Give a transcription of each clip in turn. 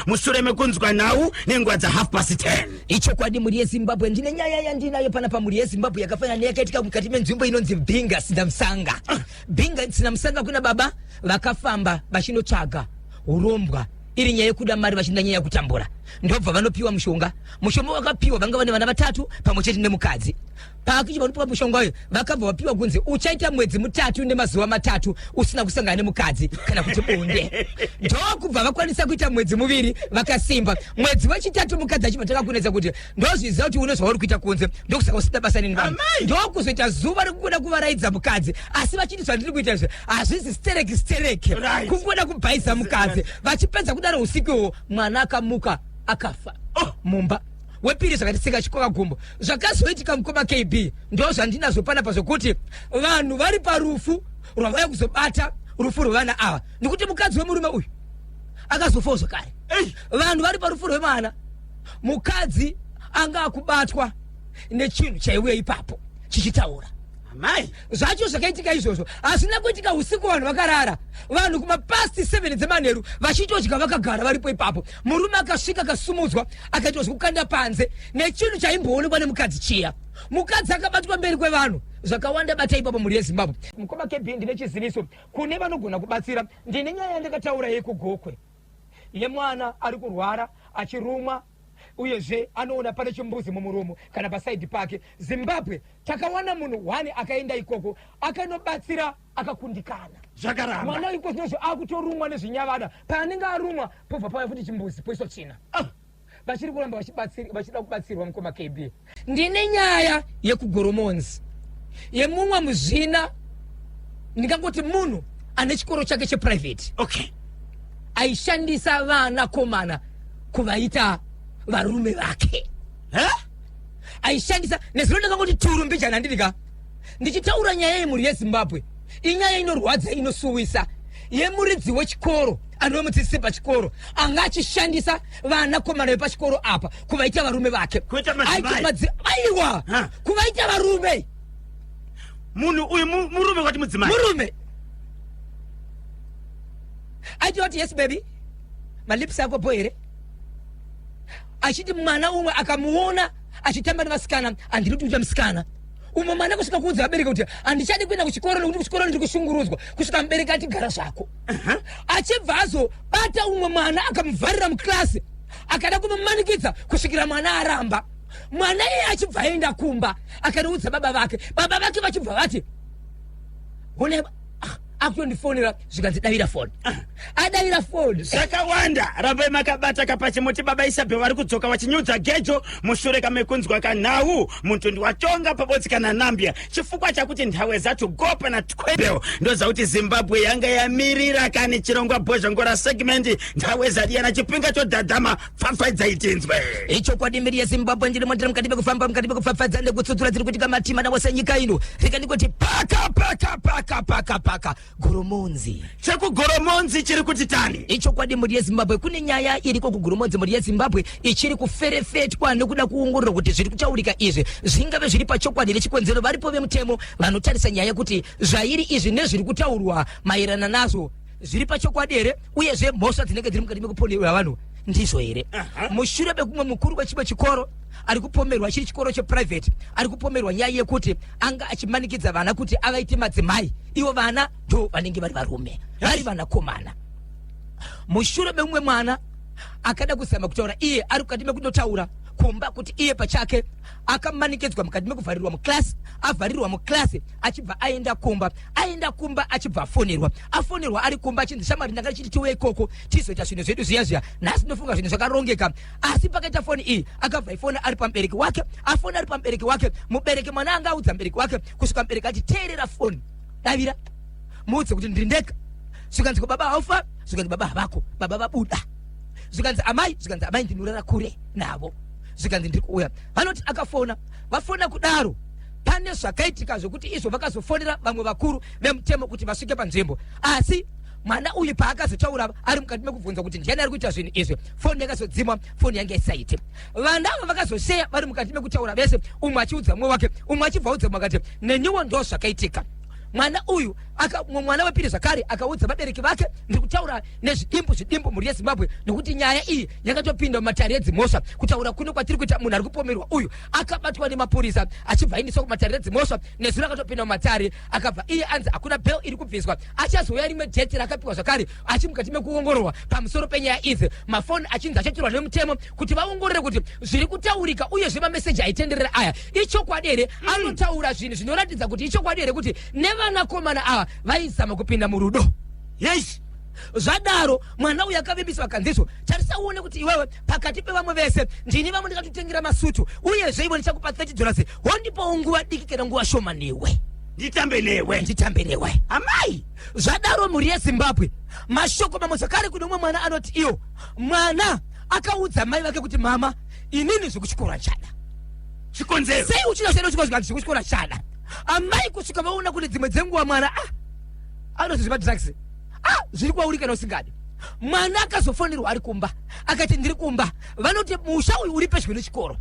mushure mekunzwa nawu nenguva dza 10:30. Icho kwadi muri yeZimbabwe ndine nyaya yandinayo pana pamuri yeZimbabwe yakafanya neyakaitika mukati menzvimbo inonzi Mbinga sina Msanga. Mbinga sina Msanga kuna baba vakafamba vachinotsvaga urombwa iri nyaya yekuda mari vachinda nyaya yekutambura. Ndobva vanopiwa mushonga wakapiwa vanga vane vana 3 pamwechete nemukadzi. Pakichi vanopiwa mushonga uyu vakabva vapiwa kunzi uchaita mwedzi 3 nemazuva 3 usina kusangana nemukadzi kana kuti bonde. Ndokubva vakwanisa kuita mwedzi 2 vakasimba. Mwedzi wechitatu mukadzi achibva takakunetsa kuti ndozviziva kuti unozva uri kuita kunze ndokusaka usina basa nevanhu. Ndokuzoita zuva rekuda kuvaraidza mukadzi asi vachiti zvandiri kuita izvi hazvisi stereke kungoda kubhaisa mukadzi. Vachipedza kudaro usiku mwana akamuka akafa mumba. Wepiri zvakatisika chikoka gumbo zvakazoitika mukoma KB ndo zvandinazvo panapa zvokuti vanhu vari parufu rwavaya kuzobata rufu rwevana ava nekuti mukadzi wemurume uyu akazofawo zvakare. Vanhu vari parufu rwemwana mukadzi anga akubatwa nechinhu chaiuya ipapo chichitaura. Zvacho zvakaitika izvozvo hazvina kuitika usiku vanhu vakarara. Vanhu kuma past 7 dzemanheru vachitodya vakagara varipo ipapo. Murume akasvika akasumudzwa akaitwa zvekukanda panze nechinhu chaimboonekwa nemukadzi chiya. Mukadzi akabatwa mberi kwevanhu zvakawanda bata ipapo muri yeZimbabwe. Mukoma KB ndine chiziviso kune vanogona kubatsira. Ndine nyaya yandakataura yekugokwe yemwana ari kurwara achirumwa uyezve anoona pane chimbuzi mumuromo kana pasaidi pake. Zimbabwe takawana munhu 1 akaenda ikoko akanobatsira akakundikana. Zvakaramba. Mwana iko zvinozvo akutorumwa nezvinyavada paanenge arumwa pobva pauya futi chimbuzi poiswa china. Vachiri kuramba vachida kubatsirwa mukoma KB. Ndine nyaya yekugoromonzi yemumwe muzvina ndingangoti munhu ane chikoro chake cheprivate. Aishandisa vana komana kuvaita varume vake. Aishandisa nezvino ndakangoti turumbi jana ndiriga ndichitaura nyaya yemuri yeZimbabwe. Inyaya inorwadza inosuwisa yemuridzi wechikoro anomudzidzisa pachikoro anga achishandisa vana komana vepachikoro apa kuvaita varume vake. Aiwa kuvaita varume. Munhu uyu murume kwati mudzimai. Murume aiti wati yes baby malips ako boyere achiti mwana umwe akamuona achitamba nevasikana andiri kuti musikana umwe mwana kusvika kuudza abereka kuti handichadi kuenda kuchikoro nekuti kuchikoro ndiri kushungurudzwa kusvika mubereki ati gara zvako. Achibva azobata umwe mwana akamuvharira muklasi akada kumumanikidza kusvikira mwana aramba. Mwana iye achibva aenda kumba akanoudza baba vake vachibva vati honeba akutondifonera zvikanzi davira foni. Adavira foni zvakawanda rambai makabata kapachimuti baba Isabel vari kudzoka vachinyudza gejo mushure kamekunzwa kanhau mutondi watonga pabotsi kana Nambia chifukwa chakuti nthawe zacho gopa na twebel ndozakuti Zimbabwe yanga yamirira kani chirongwa bhozhongora segment nthawe zadiyana chipinga chodhadhama pfapfadza itinzwe. Icho kwadi miri yeZimbabwe ndiri mwatiri mukati bekufamba mukati bekupfapfadza ndekutsutsura tiri kutika matima nawo senyika ino rikandikoti paka goromonzi. Chekugoromonzi chiri kuti tani. Icho kwadi muri yeZimbabwe kune nyaya iriko kugoromonzi muri yeZimbabwe ichiri kuferefetwa nekuda kuongorora kuti zviri kutaurika izvi zvingave zviri pachokwadi nechikonzero. Varipo vemutemo vanotarisa nyaya kuti zvairi izvi nezviri kutaurwa maerana nazvo zviri pachokwadi here uyezve mhosva dzinenge dziri mukati mekuponera vanhu ndizvo here. Mushure bekumwe mukuru wechimwe chikoro ari kupomerwa chiri chikoro cheprivate ari kupomerwa nyaya yekuti anga achimanikidza vana kuti avaite madzimai ivo vana ndo vanenge vari varume vari vana komana. Mushure beumwe mwana akada kuzama kutaura iye ari mukati mekundotaura kumba kuti iye pachake akamanikidzwa mukati mekuvharirwa muklasi avharirwa muklasi achibva aenda kumba achibva afonerwa ari kumba achinzi shamari ndanga chiti tiwe ikoko tizoita zvinhu zvedu zviya nhasi ndofunga zvinhu zvakarongeka asi pakaita foni iyi akabva ifona ari pamubereki wake afona ari pamubereki wake mubereki mwana anga audza mubereki wake kusvika mubereki ati teerera foni davira muudze kuti ndiri ndega. Zvikanzi baba haufa zvikanzi baba havako baba vabuda zvikanzi amai ndinorara kure navo zvikanzi ndiri kuuya. Vanoti akafona vafona kudaro pane zvakaitika zvokuti izvo vakazofonera vamwe vakuru vemutemo kuti vasvike panzvimbo asi mwana uyu paakazotaura ari mukati mekubvunza kuti ndiani ari kuita zvinhu izvi foni yakazodzimwa foni yange isaite. Vana ava vakazosheya vari mukati mekutaura vese umwe achiudza mumwe wake umwe achibva audza mumwe akati nenyuwo ndo zvakaitika. Mwana uyu mwana wapiri Zakari akaudza vabereki vake ndikutaura nezvidimbu muri yeZimbabwe nekuti nyaya iyi yakatopinda mumatare edzimhosva kutaura kuno kwatiri kuita munhu ari kupomerwa uyu akabatwa nemapurisa achibvaindiswa kumatare edzimhosva nezuro akatopinda mumatare akabva iye anzi hakuna bail iri kubviswa achazouya rimwe dheti rakapiwa Zakari achimukati mekuongororwa pamusoro penyaya idzi mafoni achinzi achatorwa nemutemo kuti vaongorore kuti zviri kutaurika uyezve mameseji aitenderera aya ichokwadi here anotaura zvinhu zvinoratidza kuti ichokwadi here kuti nevanakomana ava vaizama kupinda murudo. Yes. Zvadaro mwana uyu akavimbiswa kanziso tarisa uone kuti iwewe pakati pevamwe vese ndini vamwe ndikatotengera masutu uyezve iwe ndichakupa $30 hondipo nguva diki kana nguva shoma newe nditambe newe amai. Zvadaro muri yeZimbabwe mashoko mamwe Zakari kuti umwe mwana anoti iyo mwana akaudza mai vake kuti mama inini zvekuchikora chada chikonzero sei uchida kuenda zvekuchikora chada amai kusvika vaona kuti dzimwe dzenguva mwana anozviziva drugs zviri kwauri kana usingadi. Mwana akazofonirwa ari kumba akati ndiri kumba vanoti musha uyu uri pedyo nechikoro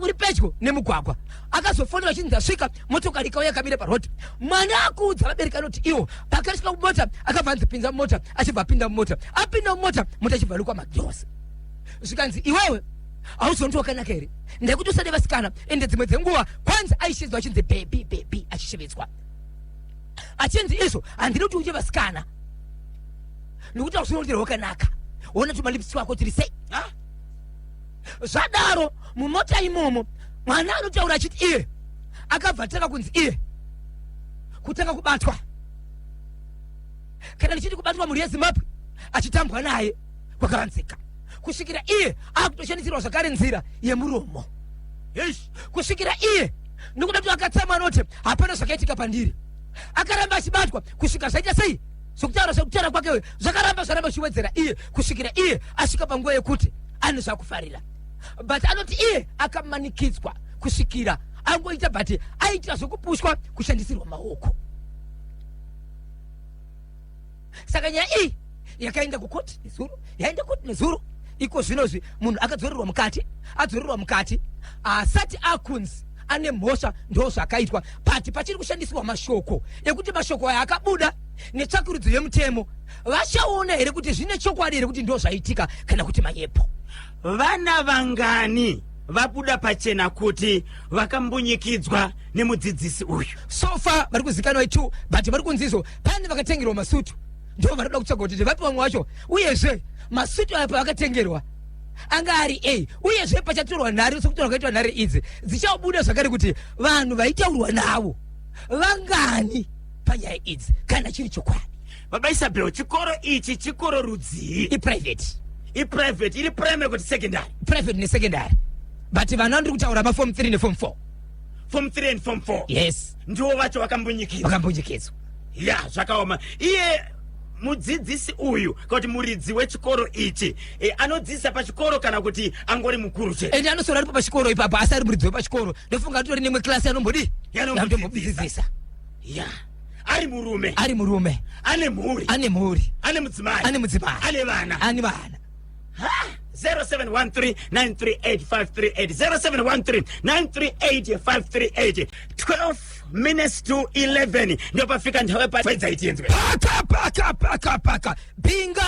uri pedyo nemugwagwa akazofonirwa achinzi asvika motokari ikauya yakamira parodi. Mwana akuudza vabereki anoti iwo pakarisvika mumota akabva anzi pinza mumota achibva apinda mumota apinda mumota mota achibva lukwa magirosi zvikanzi iwewe hauzondiwa kanaka here ndekuti usade vasikana ende dzimwe dzenguva kwanza aishedzwa achinzi bebi achishevedzwa achinzi izvo handiri kuti uche vasikana nekuti hauzondirwa wakanaka ona kuti malipsi wako tiri sei. Zvadaro mumota imomo mwana anotaura achiti iye akabva atanga kunzi iye kutanga kubatwa kana ndichiti kubatwa muri yeZimbabwe achitambwa naye kwakavanzika kusvikira iye akutoshandisirwa Zakari nzira yemuromo. Yes. Kusvikira iye nekuda kuti akatsama anoti hapana zvakaitika pandiri akaramba achibatwa kusvika zvaita sei sokutaura kwake zvakaramba chiwedzera iye kusvikira iye asvika panguva yekuti ane zvakufarira but anoti iye akamanikidzwa kusvikira angoita but aitira zvokupushwa kushandisirwa maoko. Saka nyaya iyi yakaenda kukoti nezuro iko zvinozvi munhu akadzorerwa mukati asati akunzi ane mhosva ndo zvakaitwa but pachiri kushandiswa mashoko ekuti mashoko aya akabuda netsvakurudzo yemutemo vachaona here kuti zvine chokwadi here kuti ndo zvaitika kana kuti manyepo. Vana vangani vabuda pachena kuti vakambunyikidzwa nemudzidzisi uyu sofa vari kuzikanwa 2 but vari kunzizo pane vakatengerwa masutu ndo vanoda kutsvaga kuti vapi vamwe wacho uyezve masutu aya pavakatengerwa anga ari A uyezve pachatorwa nhare sokutorwa kaitwa nhare idzi dzichabuda zvakare kuti vanhu vaitaurwa navo vangani panyaya idzi kana chiri chokwadi. Baba Isabel chikoro ichi chikoro rudzii iprivate iri primary kuti secondary private nesecondary but vana ndiri kutaura maform 3 neform 4 form 3 and form 4 yes ndiwo vacho vakambunyikidzwa ya zvakaoma. Iye mudzidzisi uyu kuti muridzi wechikoro ichi anodzidzisa pachikoro kana kuti angori mukuru chete ende anosora aripo pachikoro ipapo asi ari muridzi wepachikoro ndofunga tori nemwe klasi yanombodzidzisa ya ari murume ane mhuri ane mudzimai ane vana 0713938538 0713938538 12 minutes to 11 ndio pafika nthawe pa fedzaitienzwe paka binga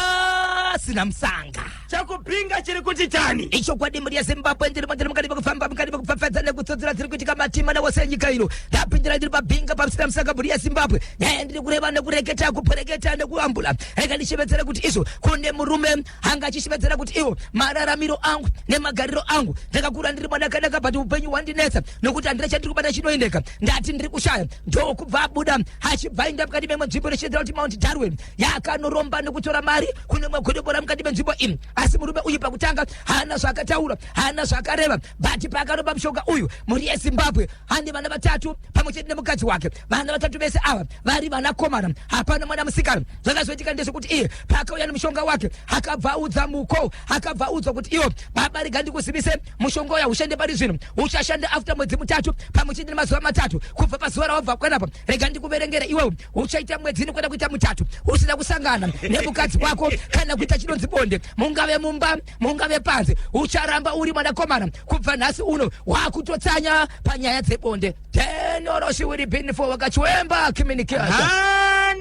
sina msanga chakubinga chiri kuti tani icho kwadi muri yeZimbabwe ndiri mukati mukufamba mukati mukupfapfadza nekutsodzera dziri kuitika matima nawose nyika ino ndapindira ndiri pabinga pasina msanga muri yeZimbabwe nyaya ndiri kureva nekureketa kupereketa nekuambula rega ndishevedzera kuti izvo kune murume hanga achishevedzera kuti iwo mararamiro angu nemagariro angu ndakakura ndiri mwanaka but upenyu hwandinetsa nokuti handina chandiri kubata chinoendeka ndati ndiri kushaya ndo kubva abuda achibva inda mukati memwe nzvimbo rechedzera kuti Mount Darwin yakanoromba nekutora mari kune mwe godobora mukati menzvimbo iyi asi murume uyu pakutanga hana zvakataura hana zvakareva but pakanopa mushonga uyu muri yeZimbabwe handi vana vatatu pamwe chete nemukadzi wake vana vatatu vese ava vari vanakomana hapana mwana musikana zvakazoitika ndezvekuti iye pakauya nemushonga wake akabva audza muko akabva audzwa kuti iwo baba rega ndikuzimise mushonga uya ushande pari zvino uchashanda after mwedzi mutatu pamwe chete nemazuva matatu kubva pazuva rawabva kwanapa rega ndikuverengera iwewe uchaita mwedzi kwenda kuita mutatu usina kusangana nemukadzi wako kana kuita chinonzi bonde mungave mumba mungave panze ucharamba uri mwanakomana kubva nhasi uno wakutotsanya panyaya dzebonde tenoroshi wiri bin for wakachiwemba communication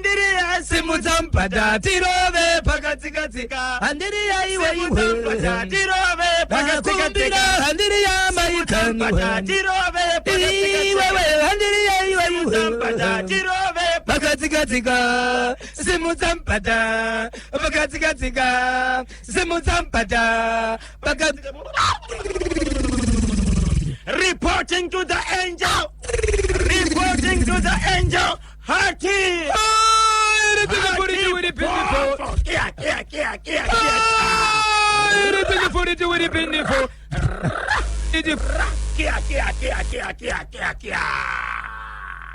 Andiriya simuzampata tirove pakatikatika handiriya iwe simuzampata tirove pakatikatika handiriya maikani tirove iwewe handiriya iwe simuzampata tirove pakatikatika simuzampata pakatikatika simuzampata reporting to the angel. Reporting to the angel. Hati.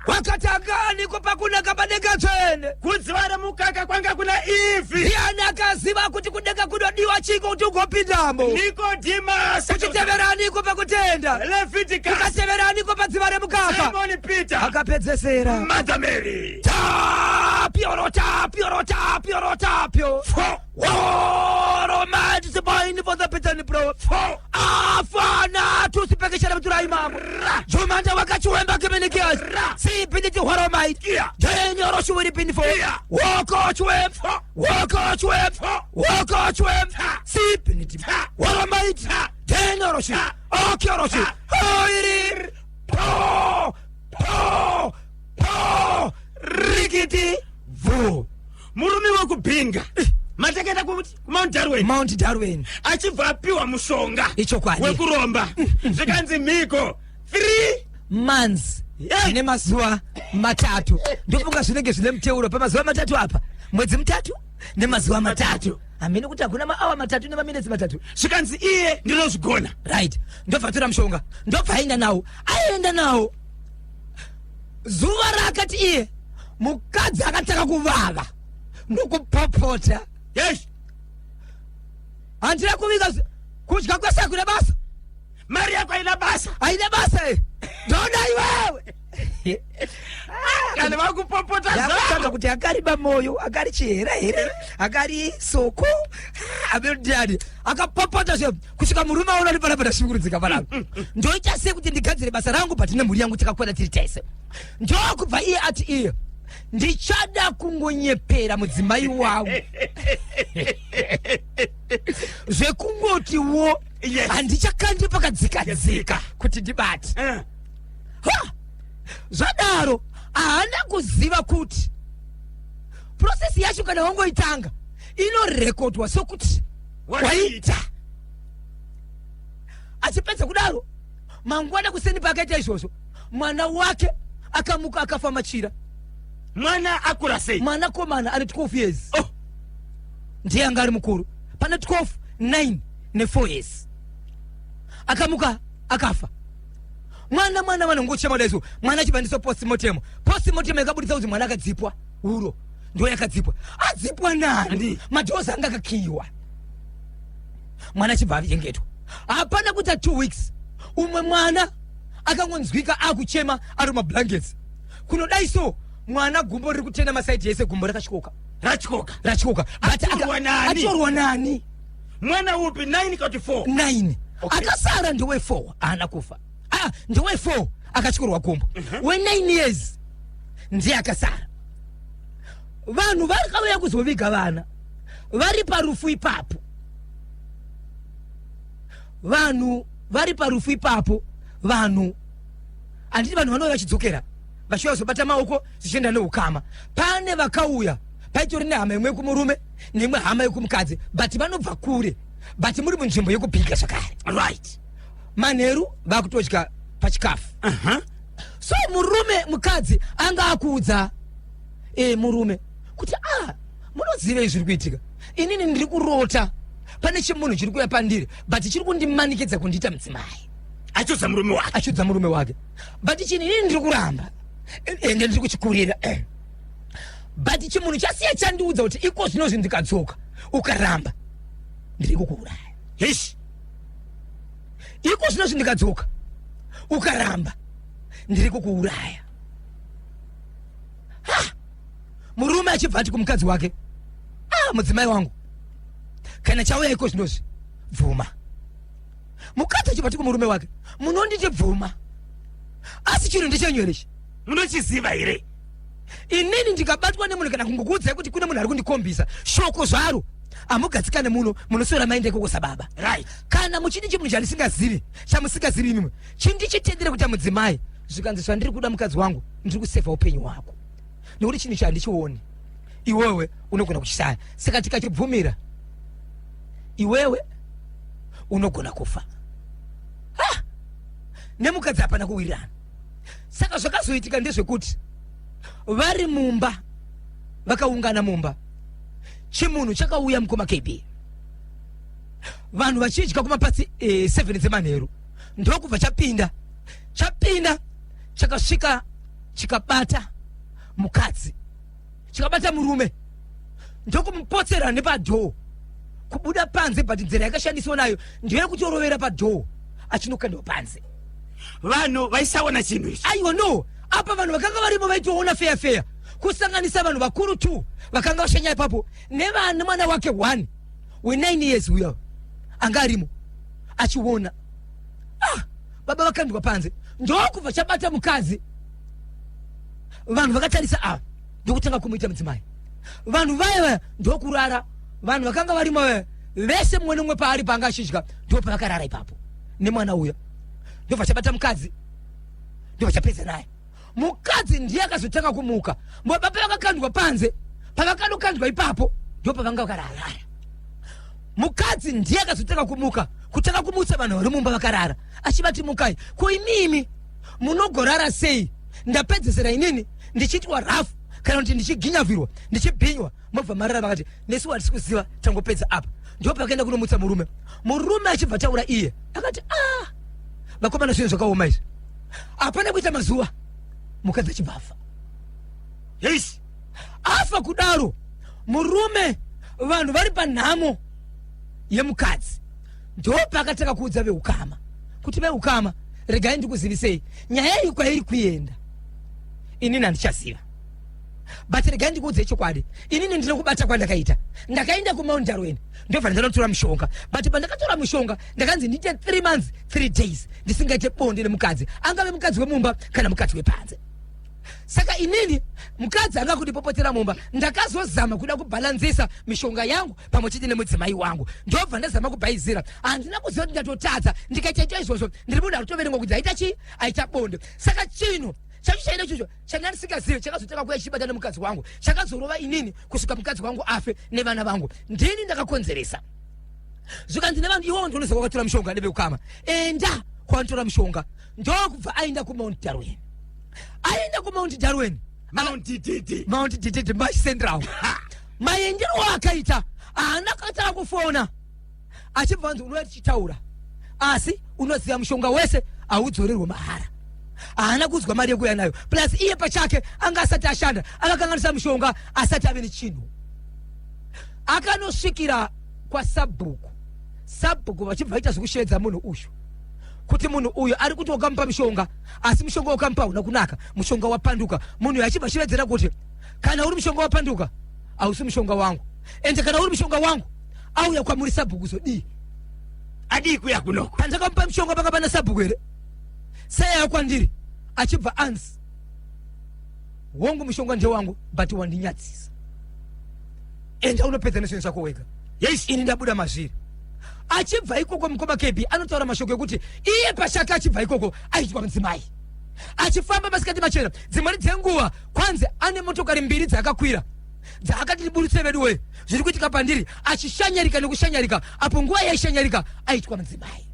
wakatangani kupa kuna kabadeka twene kudzivara mukaka kwanga kuna ivi yana kaziva kuti kudeka kunodiwa chiko kuti ugopindamo Nicodemus kuchiteverani kupa kutenda Leviticus kukateverani kupa dziva remukaka Simon Peter akapedzesera Mother Mary tapyo Romantic spine for the pitani bro afana tusipekeshana mtura imamu jumanda wakachuemba kimenekias si piniti horomite denyo roshuwiri pinifo woko chuem si piniti horomite denyo roshu okyo roshu hoiri po rikiti vu murume wekubhinga mataketa kuti Mount Darwin achibva apiwa mushonga wekuromba zvikanzi mhiko 3 months ine mazuva matatu ndofunga zvinenge zvine muteuro pamazuva matatu apa mwedzi mutatu nemazuva matatu amene kuti hakuna maawa matatu nemaminitsi matatu zvikanzi iye ndinozvigona right ndobva tora mushonga ndobva aenda nawo zuva rakati iye mukadzi akataka kuvava ndokupopota yes handira kuvika kudya kwese hakuna basa mari yako haina basa ndona iwewe kana vakupopota zvavo kuti akariba moyo akari chihera akari soko aberodhani akapopota zve kusvika murume aona ari panapa ndashungurudzika panapa ndoita sei kuti ndigadzire basa rangu patine mhuri yangu tikakwada tiri tese ndokubva iye ati iye ndichada kungonyepera mudzimai wavo zvekungotiwo handichakandi pakadzikadzika kuti ndibati zvadaro haana kuziva kuti prosesi yacho kana wangoitanga inorekodwa sokuti waita achipedza kudaro mangwana kuseni paakaita izvozvo mwana wake akamuka akafa machira mwana akura sei mwana komana ane 12 years ndiye anga ari mukuru pane 12 9 ne4 years akamuka akafa mwana ngochema daiso mwana chibandisa postmortem yakabudisa kuti mwana akadzipwa uro ndo yakadzipwa adzipwa nani madhozi anga akakiyiwa mwana chibva avichengetwa hapana kuita 2 weeks umwe mwana akangonzwika akuchema ari mablankets kunodai so mwana gumbo riri kutenda masaiti ese gumbo rakatyoka atorwa nani mwana upi 9 kati 4 9 akasara ndewe 4 haana kufa ndewe 4 akatyorwa gumbo we9 years ndiye akasara vanhu vari kauya kuzoviga vana vari parufu ipapo vanhu handiti vanhu vanova vachidzokera vashuya zobata maoko zvichienda neukama pane vakauya paitori nehama imwe yekumurume neimwe hama yekumukadzi but vanobva kure but muri munzvimbo yekubhika zvakare right manheru vakutodya pachikafu so murume mukadzi anga akuudza murume kuti munozivei zviri kuitika inini ndiri kurota pane chimunhu chiri kuuya pandiri but chiri kundimanikidza kundiita mudzimai achiudza murume wake but chini inini ndiri kuramba ende ndiri kuchikurira but chimunhu chasiya chandiudza kuti iko zvinozvi ndikadzoka ukaramba ndiri kukuuraya iko zvinozvi ndikadzoka ukaramba ndiri kukuuraya murume achibva ati kumukadzi wake mudzimai wangu kana chauya iko zvinozvi bvuma mukadzi achibva ati kumurume wake munonditi bvuma asi chinhu ndechenyu here ichi munochiziva here inini ndikabatwa nemunhu kana kungokuudza kuti kune munhu ari kundikombisa shoko zvaro amugadzikane munosora maende kokosa baba. Right. Kana muchidi chimunhu chandisingazivi chamusingazivi imwe chindichitendere kuti mudzimai zvikanzi zvandiri kuda mukadzi wangu ndiri kusevha upenyu hwako nekuti chinhu chandichioni iwewe unogona kuchishaya. Saka tikachibvumira iwewe unogona kufa. Nemukadzi hapana kuwirirana. Saka zvakazoitika ndezvekuti vari mumba vakaungana mumba chimunhu chakauya mukoma KB vanhu vachidya kumapatsi 7 dzemanheru ndokubva chapinda chakasvika chikabata mukadzi chikabata murume ndokumupotsera nepadhoo kubuda panze but nzira yakashandiswa nayo ndeyekutorovera padhoo achinokandwa panze. Vanhu vaisaona chinhu ichi. Aiwa no, apa vanhu vakanga varimo vaitoona feya kusanganisa vanhu vakuru 2 vakanga vashanya ipapo nevana mwana wake 1 we9 years uyo anga arimo achiona. Baba vakandwa panze ndokubva chabata mukadzi. Vanhu vakatarisa ndokutanga kumuita mudzimai. Vanhu vaya ndokurara. Vanhu vakanga varimo vese mumwe nomwe paari panga achidya ndopa vakarara ipapo nemwana uyo ndobva chabata mukadzi ndobva chapedza naye. Mukadzi ndiye akazotanga kumuka baba vakakandwa panze pavakandokandwa ipapo ndopa vanga vakarara. Mukadzi ndiye akazotanga kumuka kutanga kumutsa vanhu vari mumba vakarara achivati mukai ko imimi munogorara sei ndapedzesera inini ndichitwa rafu kana kuti ndichiginyavirwa ndichibhinywa mobva marara vakati nesu hatisi kuziva tangopedza apa. Ndopa vakaenda kunomutsa murume achibva taura iye akati vakomana zvinhu zvakaoma izvi hapana kuita mazuva mukadzi achibva afa. Yes. Afa kudaro murume vanhu vari panhamo yemukadzi ndopa akataka kuudza veukama kuti veukama regai ndikuzivisei nyaya iyi kwairi kuenda inini handichaziva but regai ndikuudze chokwadi inini ndine kubata kwandakaita ndakaenda kuMount Darwin ndobva ndanotora mushonga but pandakatora mushonga ndakanzi ndiite 3 months 3 days ndisingaite bonde nemukadzi angave mukadzi wemumba kana mukadzi wepanze. Saka inini mukadzi anga kundipopotera mumba ndakazozama kuda kubhalanzisa mishonga yangu pamwe chete nemudzimai wangu ndobva ndazama kubhaizira handina kuziva kuti ndatotadza ndikaita izvozvo ndiri munhu ari kutoverengwa kuti aita chii aita bonde. Saka chinhu chacho chaida chocho changa ndisingazivi chakazotanga kuya chibata nemukadzi wangu chakazorova inini kusvika mukadzi wangu afe nevana vangu ndini ndakakonzeresa. Zvikanzi nevanhu iwo ndinoziva kwakatora mushonga neveukama enda kwanotora mushonga ndokubva aenda kuMount Darwin. Aenda kuMount Darwin Mount DD Mash Central maendero akaita haana katara kufona achibva anzi unoya tichitaura asi unoziva mushonga wese audzorerwa mahara haana kuzwa mari yekuya nayo plus iye pachake anga asati ashanda akakanganisa mushonga asati ave nechinhu. Akanosvikira kwasabhuku vachibva vaita zvekusvedza munhu uyu kuti munhu uyu ari kuti wakamupa mushonga asi mushonga wakamupa hauna kunaka mushonga wapanduka. Munhu uyu achibva achivedzera kuti kana uri mushonga wapanduka hausi mushonga wangu ende kana uri mushonga wangu auya kwamuri sabhuku zodii adii kuya kunoko pandakamupa mushonga panga pana sabhuku here seya kwandiri achibva anzi wongu mushonga ndewangu but wandinyatsisa enda unopedza nezvinhu zvako wega. Yes. Ini ndabuda mazviri. Achibva ikoko mukoma KB anotaura mashoko ekuti iye pachake achibva ikoko aitwa mudzimai achifamba masikati machena dzimweni dzenguva kwanze ane motokari 2 dzakakwira dzaakati tiburutse vedu we zviri kuitika pandiri achishanyarika nekushanyarika apo nguva yaishanyarika aitwa mudzimai.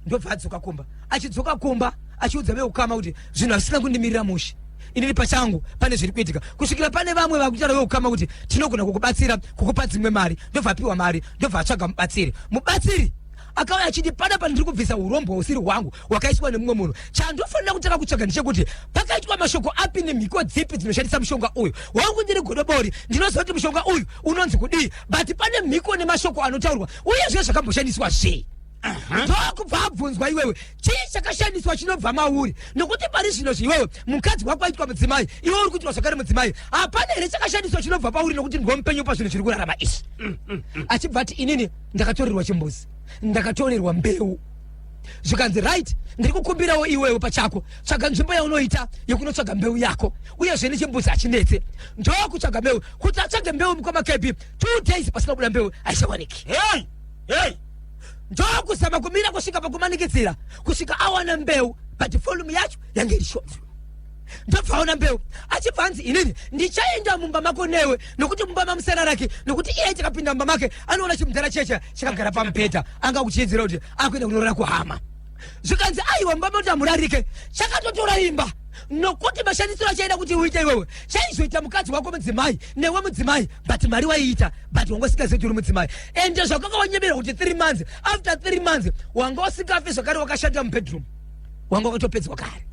Ndobva adzoka kumba achidzoka kumba achiudza veukama kuti zvinhu hazvisina kundimirira mushe inini pachangu pane zviri kuitika kusvikira pane vamwe vakutaura veukama kuti tinogona kukubatsira kukupa dzimwe mari ndobva apiwa mari ndobva atsvaga mubatsiri akauya achiti pada pandiri kubvisa urombo usiri hwangu wakaiswa nemumwe munhu chandofanira kutanga kutsvaga ndechekuti pakaitwa mashoko api nemhiko dzipi dzinoshandisa mushonga uyu wangu ndiri godobori ndinoziva kuti mushonga uyu unonzi kudii but pane mhiko nemashoko anotaurwa uyezve zvakamboshandiswa zvei. Ndokubva abvunzwa iwewe chii chakashandiswa chinobva mauri nokuti pari zvino zviwewe mukadzi wako aitwa mudzimai iwe uri kuitwa zvakare mudzimai hapana here chakashandiswa chinobva pauri nokuti ndigomupenyu pazvinhu zviri kurarama izvi. Achibva ati inini ndakatorerwa chimbuzi ndakatorerwa mbeu zvikanzi right ndiri kukumbirawo iwewe pachako tsvaga nzvimbo yaunoita yekunotsvaga mbeu yako uyezve nechimbuzi hachinetse ndokutsvaga mbeu kuti atsvage mbeu mukoma KP 2 days pasina kubuda mbeu haichawaniki. Ndokuzama kumira kusvika pakumanikidzira kusvika awana mbeu but volume yacho yange iri short. Ndobva aona mbeu achibva anzi inini ndichaenda mumba mako newe nokuti mumba mamusana rake nokuti iye chakapinda mumba make anoona chimudhara checha chakagara pamubhedha anga kuchiedzera kuti akuenda kunorora kuhama. Zvikanzi aiwa mumba moti amurarike chakatotora imba nokuti mashandisiro achaida kuti uite iwewe chaizoita mukadzi wako mudzimai newe mudzimai but mari waiita but wanga usingazivi kuti uri mudzimai ende zvakanga wanyemera kuti 3 months after 3 months wanga usingafi zvakare wakashanda mubedroom wanga wakatopedzwa kare.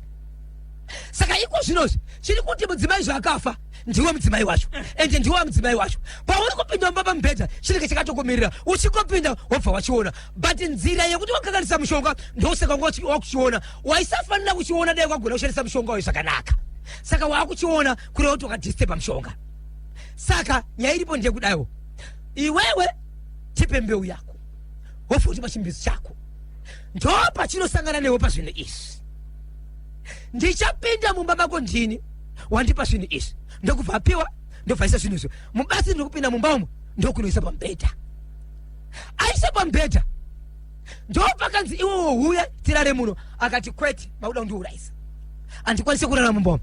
Saka iko zvinozvi chiri kuti mudzimai zvakafa ndiwe mudzimai wacho ende ndiwe mudzimai wacho pauri kupinda mumba pamubhedha chinenge chakatokumirira uchingopinda wabva wachiona but nzira yekuti wakanganisa mushonga ndosaka wakuchiona waisafanira kuchiona dai kwagona kushandisa mushonga wayo zvakanaka saka wakuchiona kureva kuti wakadhistepa mushonga. Saka nyaya iripo ndeyekudayo iwewe tipe mbeu yako wofuti pachimbizi chako ndopachinosangana newe pazvinhu izvi. Ndichapinda mumba mako ndini wandipa zvinhu izvi ndokubva apiwa ndobvaisa zvinhu izvo mubasi ndokupinda mumba umo ndokunoisa pamubhedha aisa pamubhedha ndopakanzi iwewo huya tirare muno akati kwete mauda kundiurayisa handikwanise kurara mumba umo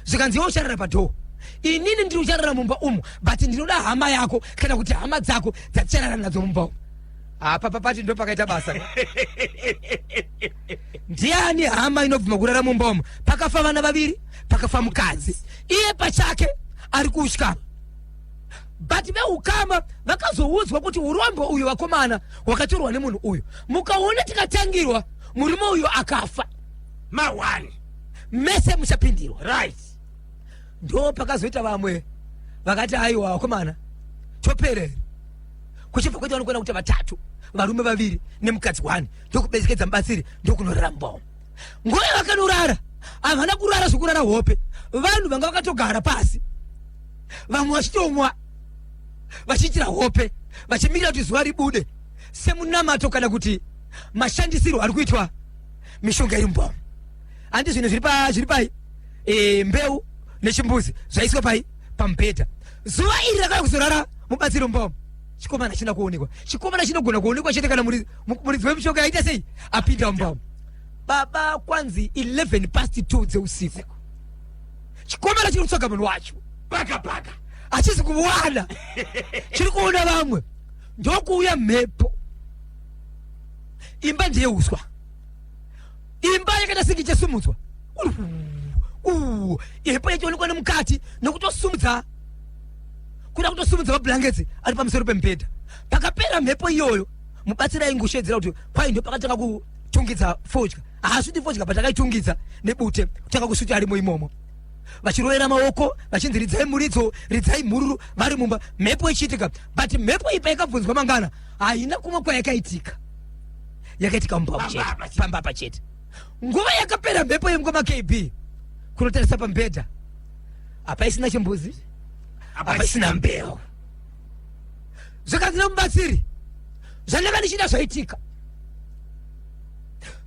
zvikanzi iwe ucharara padhoo inini ndiri ucharara mumba umo but ndinoda hama yako kana kuti hama dzako dzaticharara nadzo mumba umo. Apa papati ndo pakaita basa. Ndiani hama inobvuma kurara mumba umo pakafa vana vaviri pakafa mukadzi iye pachake ari kutya but veukama vakazoudzwa kuti urombo uyu wakomana wakatorwa nemunhu uyu mukaona tikatangirwa murume uyu akafa mawani mese muchapindirwa right. Ndo pakazoita vamwe vakati aiwa wakomana toperere kuchibva kwaita vanokwenda kuti vatatu varume vaviri nemukadzi 1 ndokubetsekedza mubatsiri ndokunorara mumba umo. Nguva yavakanurara havana kurara zvokurara hope vanhu vanga vakatogara pasi vamwe vachitomwa vachiitira hope vachimirira kuti zuva ribude semunamato kana kuti mashandisiro ari kuitwa mishonga iri mumba umo. Handi zvinhu zviri pai mbeu nechimbuzi zvaiswa pai pamubhedha. Zuva iri rakauya kuzorara mubatsiri mumba umo chikomana china kuonekwa chikomana chinogona kuonekwa chete kana muridzi wemishonga yaita sei apinda mumba umo. Baba kwanzi 11 past 2 dzeusiku chikomana chiri kutsvaga munhu wacho paka hachizi kumuwana chiri kuona vamwe ndokuuya mhepo imba ndeyeuswa imba yakaita senge ichasumudzwa mhepo yachionekwa nemukati nokutosumudza kuda kutosumudza mablanketsi ari pamusoro pemubhedha. Pakapera mhepo iyoyo mubatsiri aingoshedzera kuti kwai ndo pakatanga kutungidza fodya haasviti fodya but akaitungidza nebute kutanga kusviti arimo imomo vachirovera maoko vachinzi ridzai muridzo ridzai mhururu vari mumba mhepo ichiitika but mhepo ipa yakabvunzwa mangana haina kumwe kwayakaitika yakaitika mumba chete pambapa chete. Nguva yakapera mhepo yemukoma KB kunotarisa pamubhedha hapaisina chimbuzi hapaisina mbeu. Zvikanzi nemubatsiri zvandanga ndichida zvaitika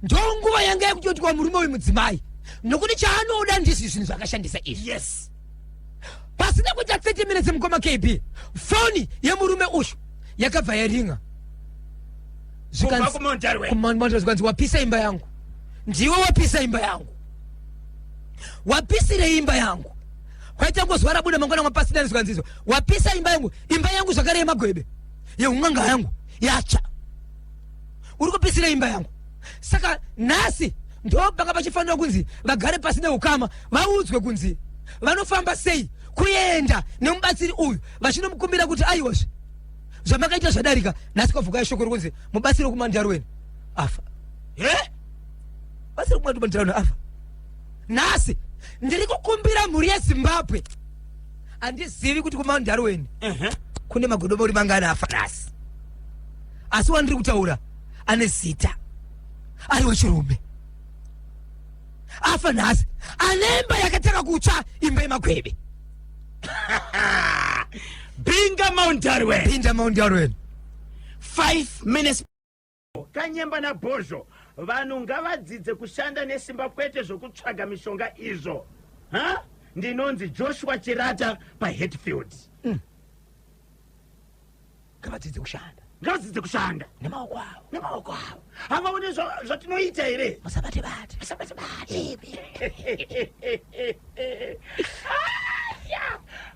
ndonguva yanga yekutoitwa murume uyu mudzimai nokuti chaanoda ndizvi zvinhu zvakashandisa izvi. Yes. Pasina kuita 30 minutes mukoma KB foni yemurume uyu yakabva yaringa. Zvikanzi wapisa imba yangu ndiwe wapisa imba yangu wapisire imba yangu kwaita ngozwa rabuda mangwana mwapasidani zvikanzizo wapisa imba yangu zvakare yemagwebe yeun'anga yangu yacha uri kupisira imba yangu. Saka nhasi ndo panga pachifanira kunzi vagare pasi neukama vaudzwe kunzi vanofamba sei kuenda nemubatsiri uyu vachinomukumbira kuti aiwazve zvamakaita zvadarika nhasi kwavuka ishoko rokunzi mubatsiri wekumandarweni afa. Batsiri wekumandarweni afa nhasi ndiri kukumbira mhuri yeZimbabwe handizivi kuti kumandarweni kune magodobori mangana afa nhasi asi wandiri kutaura ane zita ari wechirume afa nhasi anemba yakatanga kutsva imba yemagwebe. Binga Mount Darwen 5 minutes Kanyemba na Bhozho vanhu ngavadzidze kushanda nesimba kwete zvokutsvaga mishonga izvo. Ndinonzi Joshua Chirata paHatfield. Ngavadzidze kushanda. Ngavadzidze kushanda nemaoko avo. nemaoko avo. Havaone zvatinoita here? Musabate-bate.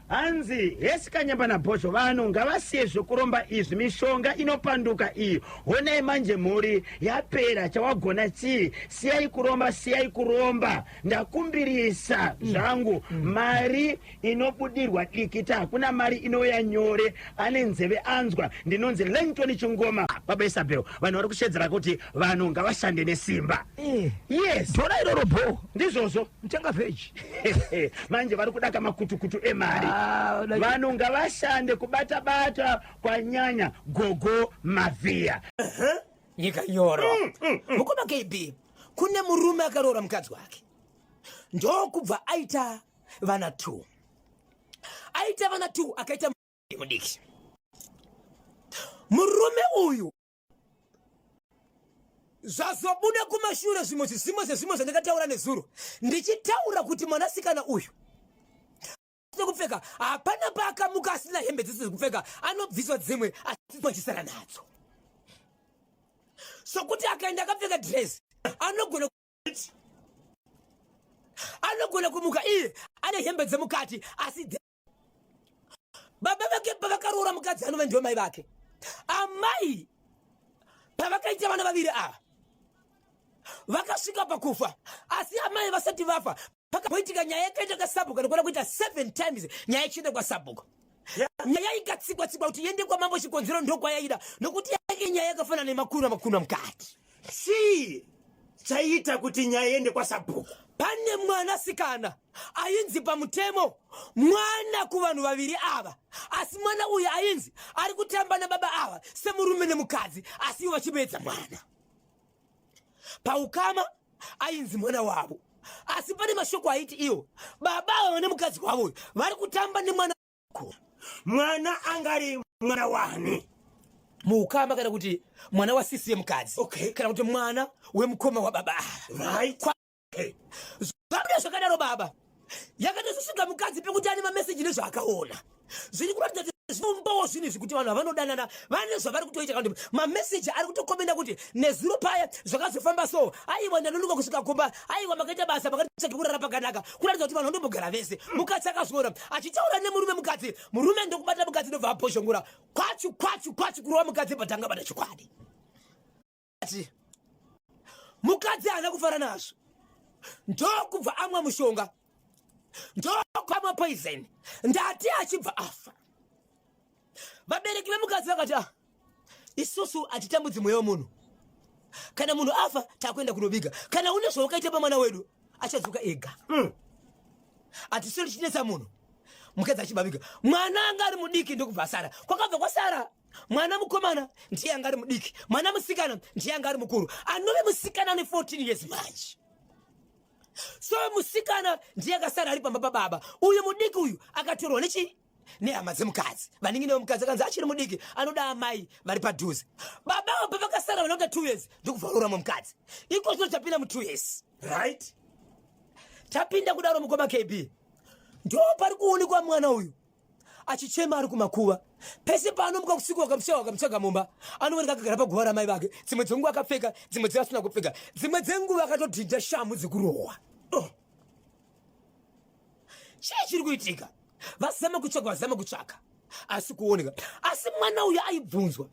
Hanzi Hesi Kanyemba na Bhozho vanhu ngavasiye zvokuromba izvi. Mishonga inopanduka iyi. Honai manje mhuri yapera. Chawagona chii? Siyai kuromba. Ndakumbirisa zvangu. Mari inobudirwa dikita. Hakuna mari inouya nyore. Ane nzeve anzwa. Ndinonzi Langton Chingoma. Baba Isabel, vanhu vari kushedzera kuti vanhu ngavashande nesimba. Yes. Tora iroro bho. Ndizvozvo. Mtenga page. Manje vari kudaka makutukutu emari. Vanhu ngavashande kubata-bata kwanyanya gogo mavhiya. Nyika nyoro. Mukoma KB, kune murume akaroora mukadzi wake. Ndokubva aita vana 2. Akaita mudiki. Murume uyu zvazobuda kumashure zvimwe zvandakataura nezuro. Ndichitaura kuti mwanasikana uyu kupfeka hapana paakamuka asina hembe dzisizi kupfeka, anobviswa dzimwe asichisara nadzo. Sokuti akaenda akapfeka dress anogona kumuka iye ane hembe dzemukati asi baba vake pavakaroora mukadzi anova ndiwo mai vake. Amai pavakaita vana vaviri ava vakasvika pakufa, asi amai vasati vafa pakapoitika nyaya yakaita kasabuka nokona kuita 7 times nyaya ichienda kwasabuka. Nyaya ikatsikwa kuti iende kwamambo chikonzero ndokwayaida nokuti yake nyaya yakafana nemakuna mukati. Chii chaita kuti nyaya iende kwasabuka? Pane mwanasikana ainzi pamutemo mwana kuvanhu vaviri ava, asi mwana uyu ainzi ari kutamba nababa ava semurume nemukadzi, asi ivo vachibedza mwana. Paukama ainzi mwana wavo, asi pane mashoko aiti iwo baba ava nemukadzi wavo vari kutamba nemwana wako. Mwana angari mwana wani? Muukama kana kuti mwana wa sisi yemukadzi. Okay. Kana kuti mwana wemukoma wa baba ava. Right. Okay. Zvakadaro baba yakatosvika mukadzi pekuti ane mameseji nezvaakaona zviri kuratidza kuti zvombowo zvinezvi kuti vanhu vanodanana vane zvavari kutoita kandi mameseji ari kutokomenda kuti nezuro paya zvakazofamba so aiwa ndanonoka kusvika kumba aiwa makaita basa makati kurara pakanaka kuratidza kuti vanhu vandombogara vese. Mukadzi akazora achitaura nemurume, murume ndokubata mukadzi ndobva aposhongura kwachu kurova mukadzi patanga bata chikwadi. Mukadzi haana kufara nazvo, ndokubva amwa mushonga, ndokwamwa poison, ndati achibva afa. Vabereki vemukadzi vakati isusu hatitambudzi mweya womunhu, kana munhu afa takuenda kunoviga, kana une zvaukaita pamwana wedu achadzoka ega. Hatisiri chinetsa munhu. Mukadzi achibaviga mwana anga ari mudiki ndokubva asara. Kwakabva kwasara mwana mukomana ndiye anga ari mudiki, mwana musikana ndiye anga ari mukuru. Anove musikana ane 14 years manje. So musikana ndiye akasara ari pamba pababa. Uyu mudiki uyu akatorwa nehama dzemukadzi. Vaningine vemukadzi akanzi achiri mudiki anoda amai vari padhuze. Baba vabva vakasara vanoita 2 years ndokubva varoora mukadzi. Ikozvo tapinda mu2 years. Right? Tapinda kudaro mukoma KB. Ndo pari kuonekwa mwana uyu achichema ari kumakuva. Pese paanomuka usiku wakamutsvaga mumba anooneka akagara paguva ramai vake. Dzimwe dzenguva akapfeka, dzimwe dzevasina kupfeka, dzimwe dzenguva akatodhinja shamu dzekurohwa. Chii chiri kuitika? Vazama kutsvaka asi kuoneka. Asi mwana uyu aibvunzwa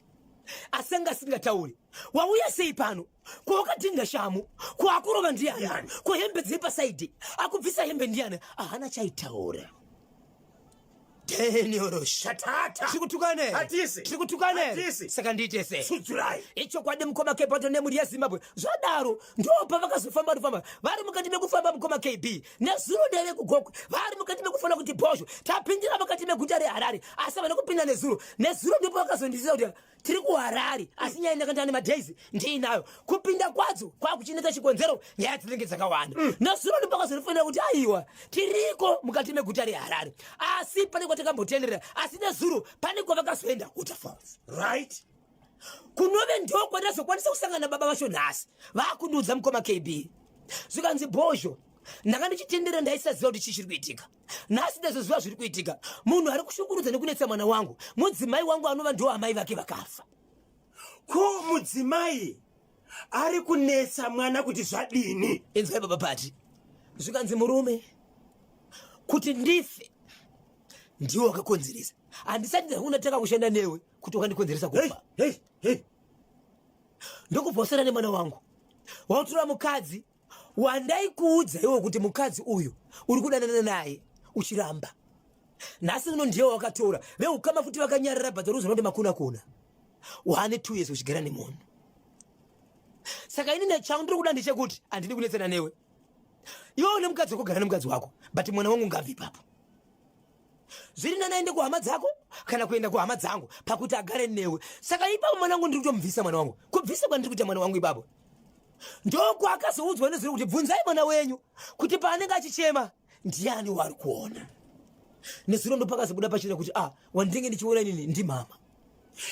asanga asingatauri. Wauya sei pano? Kwakadhinga shamu? Kwakurova ndiani? Kwahembe dziri pasaidhi? Akubvisa hembe ndiani? Hana chaitaura. Daniel Shatata. Tikutukane. Hatisi. Tikutukane. Hatisi. Saka ndiite se. Sujurai. Icho kwade mukoma kepato nemuri yeZimbabwe. Zvadaro ndopa vakazofamba vari mukati mekufamba mukoma KB. Nezuro deve kugokwe. Vari mukati mekufana kuti Bhozho. Tapindira mukati meguta reHarare. Asi vana kupinda nezuro. Nezuro ndipo vakazondizisa kuti tiri kuHarare. Asi nyaya ndakandana maDaisy ndinayo. Kupinda kwadzo kwakuchineta chikonzero nyaya dzinenge dzakawanda. Nezuro ndipo vakazonifanira kuti aiwa tiriko mukati meguta reHarare. Asi pane kwatakambotenderera asi nezuro pane kwavakazoenda Waterfalls. Right? kunove ndoko ndazokwanisa kusangana baba vacho nhasi vakundiudza mukoma KB zvikanzi Bhozho ndanga ndichitendera ndaisaziva kuti chii chiri kuitika. Nhasi ndazoziva zviri kuitika. Munhu ari kushungurudza nekunetsa mwana wangu mudzimai wangu anova ndiwo amai vake vakafa. Ko mudzimai ari kunetsa mwana kuti zvadini? Enzai baba Pati, zvikanzi murume kuti ndife ndiwo wakakonzeresa. Handisati ndakunataka kushanda newe kuti wakandikonzeresa kufa. Ndokubvosera nemwana wangu wautora mukadzi wandaikuudza iwe kuti mukadzi uyu uri kudanana naye uchiramba. Nhasi uno ndiye wakatora veukama futi vakanyarara bhadharuzo ronde makuna wane 2 years uchigara nemunhu. Saka ini nechangu ndiri kuda ndechekuti handidi kunetsana newe iwe une mukadzi wekugara nemukadzi wako, but mwana wangu ngabve ipapo. Zviri nanaende kuhama dzako kana kuenda kuhama dzangu pakuti agare newe. Saka ipapo mwana wangu ndiri kutomubvisa mwana wangu. Kubvisa kwandiri kuita mwana wangu ipapo ndoko akazoudzwa nezviri kuti bvunzai mwana wenyu kuti paanenge achichema ndiani wari kuona. Nezuro ndo pakazobuda pachena kuti wandinge ndichiona inini ndi mama.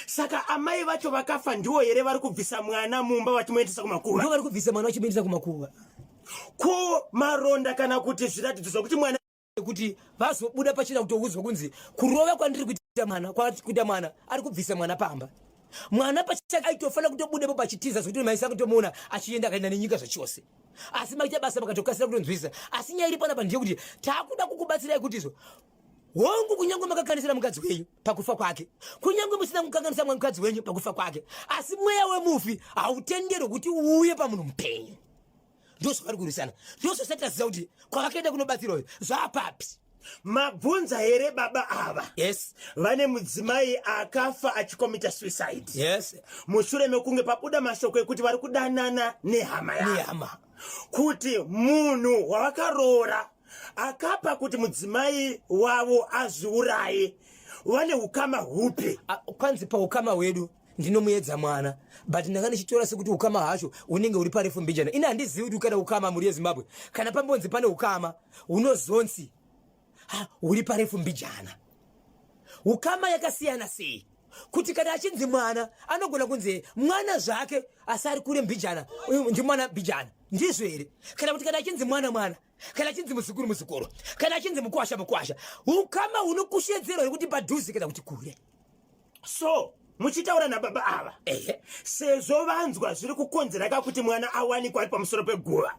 Saka amai vacho vakafa ndiwo here vari kubvisa mwana mumba vachimuendesa kumakuva? Ndiwo vari kubvisa mwana vachimuendesa kumakuva. Ko maronda kana kuti zviratidzo zvokuti mwana kuti vazobuda pachena kutoudzwa kunzi kurova kwandiri kuita mwana ari kubvisa mwana pamba. Mwana pachaka aitofanira kutobudepo pachitiza zvokuti maisa kutomuona achienda akaenda nenyika zvachose. Asi maita basa makatokasira kutonzwisa. Asi nyaya iri panapa ndiye kuti takuda kukubatsirai kutizo hongu kunyange makakanisira mukadzi wenyu pakufa kwake, kunyange musina kukanganisa mukadzi wenyu pakufa kwake, asi mweya wemufi hautenderwi kuti uuye pamunhu mupenyu. Ndozvavari kurisana. Ndozvosati taziva kuti kwavakaenda kunobatsirwa zvaapapi. Mabvunza here baba ava? Yes. Vane mudzimai akafa achikomita suicide. Yes. Mushure mekunge pabuda mashoko ekuti vari kudanana nehama yavo. Kuti munhu wavakaroora akapa kuti mudzimai wavo azviuraye. Vane ukama hupi? Kwanzi paukama hwedu ndinomuedza mwana, but ndanga ndichitora sekuti ukama hacho unenge uri parefu mbijana. Ina handizivi kuti kana ukama muri yeZimbabwe kana pambonzi pane ukama unozonzi uri parefu mbijana. Ukama yakasiyana sei kuti kana achinzi mwana anogona kunzi mwana zvake asari kure mbijana ndi mwana mbijana ndizvo here? Kana kuti kana achinzi mwana kana achinzi muzukuru kana achinzi mukwasha ukama unokushedzerwa kuti padhuze kana kuti kure. So muchitaura nababa ava sezvo vanzwa zviri kukonzera kakuti mwana awanikwa ari pamusoro peguva,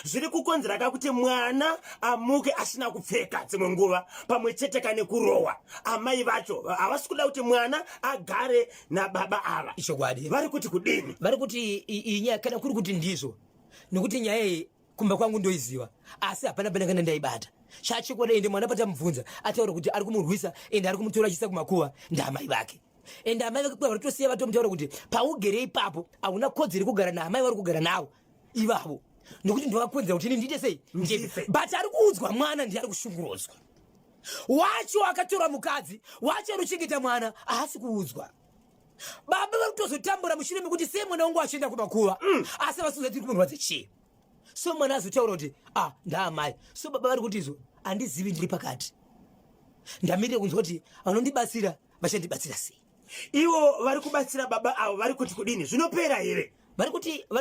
zviri kukonzera kakuti mwana amuke asina kupfeka dzimwe nguva pamwe chete kane kurohwa, amai vacho havasi kuda kuti mwana agare nababa ava. Ichokwadi. Vari kuti kudini? Vari kuti inyaya kana kuri kuti ndizvo nekuti nyaya iyi kumba kwangu ndoiziva asi hapana pana kana ndaibata. Chachikona ende mwana patamubvunza ataura kuti ari kumurwisa ende ari kumutora achisa kumakuva ndaamai vake. Ende amai vake vari kutosiya vatomutaura kuti paugere ipapo hauna kodzero kugara naamai vari kugara navo ivavo. Nokuti ndovakwenza kuti ini ndiite sei ndife, but ari kuudzwa mwana ndiye ari kushungurudzwa. Wacho akatora mukadzi wacho anochengeta mwana haasi kuudzwa. Baba vari kutozotambura mushure mekuti sei mwana wangu achienda kumakuva asi vasuza tiri kumurwadza chii. So mwana azotaura kuti ndaamai. So baba vari kuti izvo handizivi ndiri pakati, ndamirire kunzwa kuti vanondibatsira vachandibatsira sei. Ivo vari kubatsira baba avo vari kuti kudini? Zvinopera here? Vari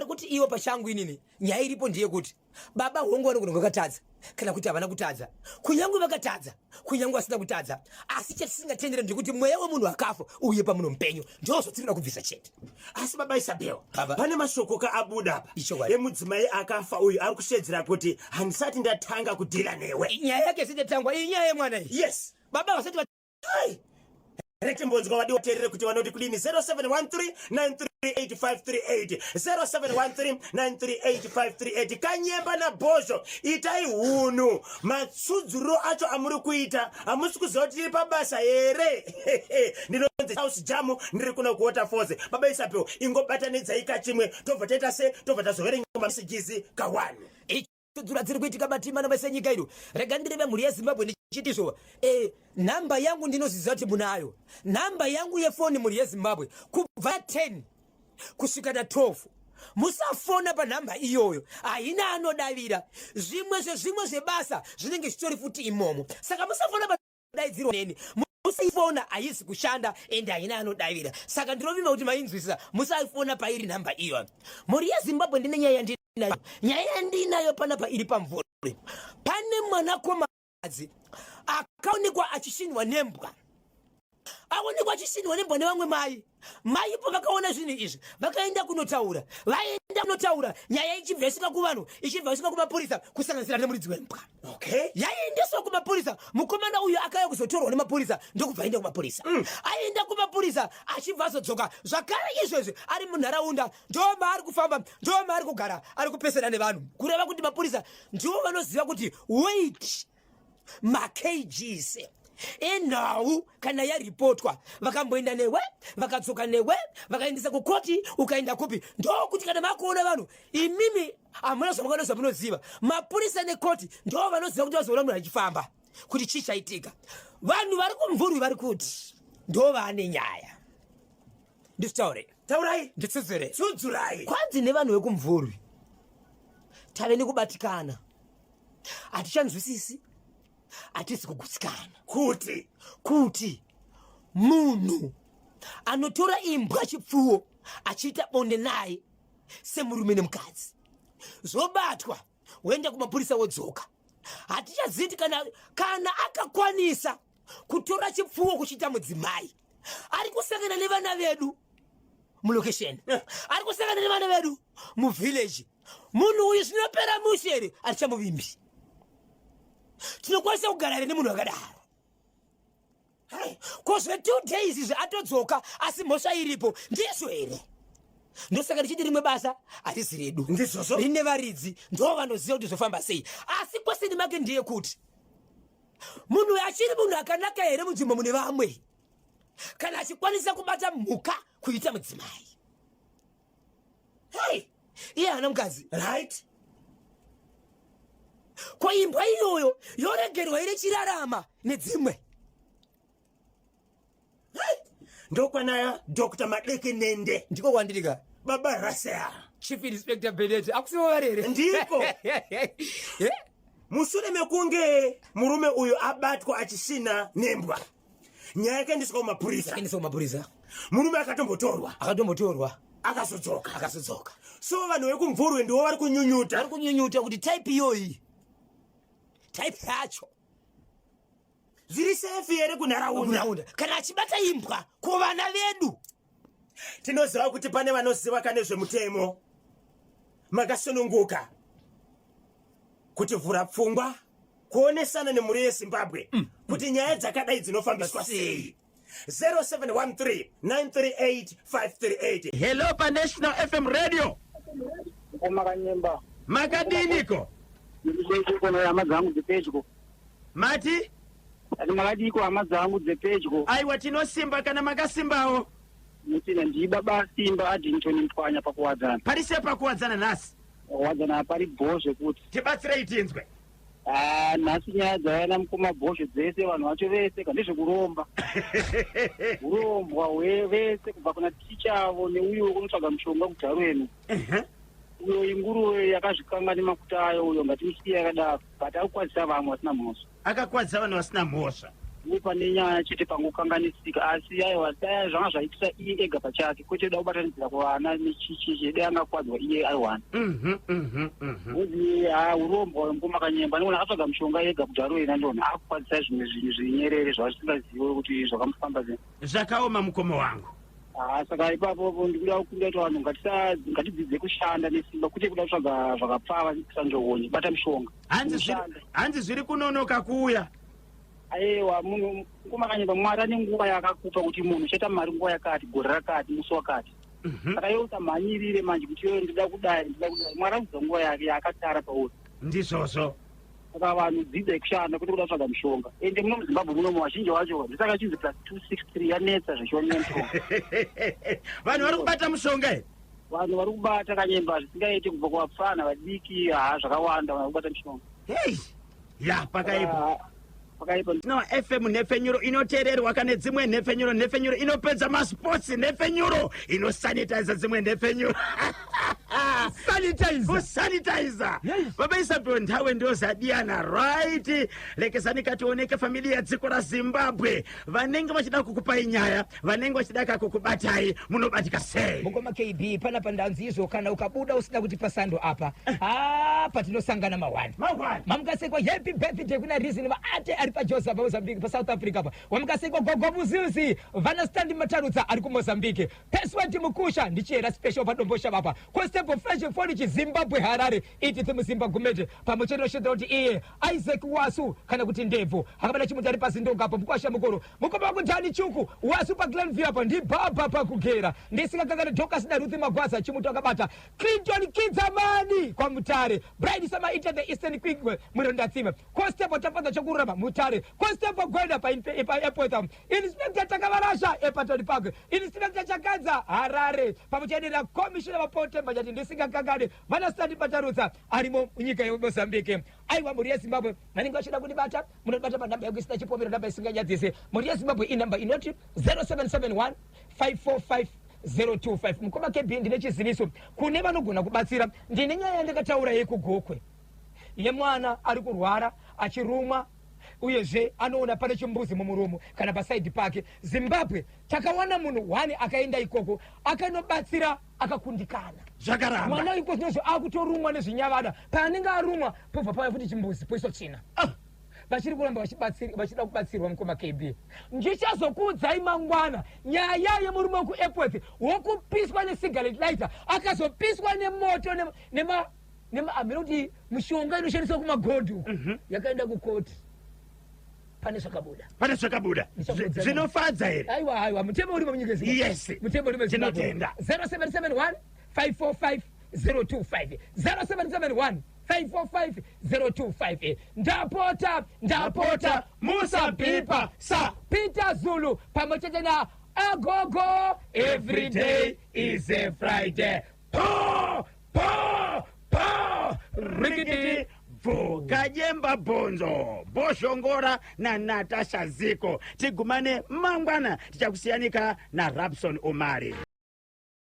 kuti iwo pachangu inini nyaya iripo ndiye kuti baba hongu vanogona vakatadza kana kuti havana kutadza, kunyange vakatadza kunyange vasina kutadza, asi chatisingatendere ndekuti mweya wemunhu akafa uye pamunhu mupenyu ndozvatirida kubvisa chete. Asi baba Isabel, pane mashoko kaabuda apa emudzimai akafa uyu ari kushedzera kuti handisati ndatanga kudhila newe. Nyaya yake sitatangwa iyi nyaya yemwana iyi. Yes. Baba vasati Rekti mbonzwa wadi waterere kuti wanoti kudini 0713938538 0713938538 Kanyemba na Bhozho itai hunu matsudzuro acho amuri kuita hamusi kuziva kuti tiri pabasa here. Ndinonzi House Jamu ndiri kuna kuota force. Baba Isabel ingobatanidzai kachimwe tobva taita se tobva tazoverenga masigizi kawani. Tudzura dziri kuitika matima navese nyika idu. Rega ndireve mhuri yeZimbabwe ndichitizvo namba yangu ndinoziziva kuti munayo. Namba yangu yefoni mhuri yeZimbabwe kubva 10 kusvika na 12 musafona panhamba iyoyo, haina anodavira. Zvimwe zvezvibasa zvinenge zvitori futi imomo, saka musafona padaidzirwa neni. musayifona ayisi kushanda ende haina anodavira saka ndinovimba kuti mainzwisisa musayifona pairi namba iyo mhuri yezimbabwe ndine nyaya yandinayo panapa iri pamvuri pane mwanakomadzi akaonekwa achishinwa nembwa aonekwa achishinwa nembwa nevamwe mai po vakaona zvinhu izvi vakaenda kunotaura nyaya ichibva isvika kuvanhu ichibva isvika kumapurisa kusanganisira nemuridzi wembwa yaendeswa kumapurisa mukomana uyu akauya kuzotorwa nemapurisa ndokubva aenda kumapurisa aenda kumapurisa achibva azodzoka zvakare izvezvi ari munharaunda ndo maari kufamba ndo maari kugara ari kupesana nevanhu kureva kuti mapurisa ndivo vanoziva kuti weight makgs enhau kana yaripotwa vakamboenda newe vakadzoka newe vakaendesa kukoti ukaenda kupi ndokuti kana makuona vanhu imimi hamuna zvamakona zvamunoziva mapurisa nekoti ndo vanoziva kuti vazoona munhu achifamba kuti chii chaitika vanhu vari kumvurwi vari kuti ndo vaane nyaya taurai nditsudzirai kwanzi nevanhu vekumvurwi tave nekubatikana hatichanzwisisi hatisi kugutsikana kuti munhu anotora imbwa chipfuwo achiita bonde naye semurume nemukadzi zobatwa woenda kumapurisa wodzoka hatichaziti kana akakwanisa kutora chipfuwo kuchiita mudzimai ari kusangana nevana vedu mulokesheni ari kusangana nevana vedu muvhileji munhu uyu zvinopera mushere hatichamuvimbi tinokwanisa kugara here nemunhu akadaro kozve 2 days izvi atodzoka asi mhosva iripo ndizvo here ndosaka ndichiti rimwe basa hatisi redu rine varidzi ndo vanoziva kuti zvofamba sei asi kwesini make ndiye kuti munhu achiri munhu akanaka here munzvimbo mune vamwe kana achikwanisa kubata mhuka kuita mudzimai iye hana mukadzi right ko imbwa iyoyo yoregerwa iri chirarama nedzimwe ndokwana Dr. Madeke Nende ndiko kwandirika baba Rasea Chief Inspector Benete akusiwa varere ndiko mushure mekunge murume uyu abatwa achishina nembwa nyaya yake ndisika kumapurisa murume akatombotorwa akazodzoka so vanhu vekumvurwe ndiwo vari kunyunyuta kuti type iyoyi type yacho zviri safe here kunharaunda kana achibata imbwa kuvana vedu tinoziva kuti pane vanoziva kanezvemutemo makasununguka kuti vhura pfungwa kuonesana nemhuri yezimbabwe kuti nyaya dzakadai dzinofambiswa sei 0713-938-538 hello paNational FM radio Makanyemba makadiniko ndiko hama dzangu dzepedyo mati ati makadiko hama dzangu dzepedyo aiwa tinosimba kana makasimbawo mutina ndibaba simba Addington Mtwanya pakuwadzana parise pakuwadzana nhasi wadzana pari bhozve kuti tibatsirei tinzwe nhasi nyaya dzayana mukumabhozve dzese vanhu vacho vese kandezvekuromba urombwa vese kubva kuna ticha avo neuyo kunotsvaga mushonga kutarwenu uyo inguruve yakazvikanga nemakuta ayo uyo ngatimusiya yakadaro but akukwadzisa vamwe vasina mhosva akakwadzisa vanhu vasina mhosva pane nyaya chete pangokanganisika asi aiwa dai zvanga zvaitisa iye ega pachake kwete da kubatanidzira kuvana nechichi dai angakwadzwa iye aiwana uzi urombwa wemumakanyemba ndikona akatsvaga mushonga ega kudharo ena ndona akukwadzisa zvimwe zvinhu zvinyerere zvavasingazivi kuti zvakamufamba sei zvakaoma mukomo wangu saka ipapo ndikuda kukunda kuti vanhu ngatidzidze kushanda nesimba kwete kuda kutsvaga zvakapfava kusanjohonye bata mushonga hanzi zviri kunonoka kuuya aiwa munhu kumakanyemba mwari ane nguva yakakupa kuti munhu uchaita mari nguva yakati gore rakati musi wakati saka iwe usamhanyirire manje kuti iwe ndida kudai mwari akudza nguva yake yaakatara pauri ndizvozvo saka vanhu dzidzai kushanda kwete kuda kutsvaga mushonga ende muno muzimbabwe munomu vazhinji vacho ndisaka chinzi plus 263 yanetsa zvichiwanya mushonga vanhu vari kubata mushonga here vanhu vari kubata kanyemba zvisingaiti kubva kuvapfana vadiki zvakawanda vari kubata mushonga hei ya pakaipa pakaipa no FM nefenyuro inotererwa kana dzimwe nefenyuro inopedza masports nefenyuro inosanitize dzimwe nefenyuro sanitizer vabaisa pyo nthawe ndo zadiyana right lekezani kationeke familia dziko la Zimbabwe vanenge vachida kukupai nyaya vanenge vachida kakukubatai munobatika sei mukoma KB pana pandanzizo kana ukabuda usida kuti pasando apa apa tinosangana mawani mamkasekwa happy birthday kuna reason vaate ari pa Joseph Mozambique pa South Africa apa wamkasekwa gogo muzizi vana stand matarutsa ari ku Mozambique Peswati Mukusha ndichera special pa Dombosha apa Constable Fresh for Zimbabwe Harare iti timu Zimbabwe pamochero shedoti iye Isaac Wasu kana kuti Ndevu akabana chimutari pasindonga apo mukwasha mukoro mukoma kutani chuku Wasu pa Glenview apa ndi baba pa kugera ndisika kakana Dokas na Ruth Magwaza chimuto akabata Clinton Kizamani kwa Mutare Bride sama ita the Eastern Quick muronda tsima Constable tafadha chokurama Mutare Constable Gwenda pa airport Inspector Takavarasha Epatoni Park Inspector Chakaza Harare pamochero commissioner wa Port Mbajati ndisika kakade vana standi patarutsa arimo nyika ya Mozambique aiwa muri ya Zimbabwe maninga achida kunibata munobata namba yako isina chipomero namba isinganyadzise muri ya Zimbabwe inamba inoti 0771 545 025 mukoma KB ndine chiziniso kune vanogona kubatsira ndine nyaya yandakataura yekugokwe ye mwana ari kurwara achirumwa uyezve anoona pane chimbuzi mumuromo kana paside pake Zimbabwe takawana munhu wani akaenda ikoko akanobatsira akakundikana zvakaramba mwana iko zvinozvo akutorumwa nezvinyavada paanenge arumwa pobva pauya futi chimbuzi poiso tsvina vachiri kuramba vachida kubatsirwa mukoma KB ndichazokuudzai mangwana nyaya yemurume wekuairport wokupiswa nesigarette lighter akazopiswa nemoto nemaamenoti mishonga inoshandiswa kumagodhu yakaenda kukoti pane zvakabuda zvinofadza here aiwa mutemo uri munyika yes mutemo uri tinotenda 0771 545 025 0771 545 025 ndapota musapipa sa Peter Zulu pamochete na agogo every day is a Friday rikiti Kajemba Bonzo Boshongora na Natasha Ziko tigumane mangwana tichakusiyanika na Rapson Omari.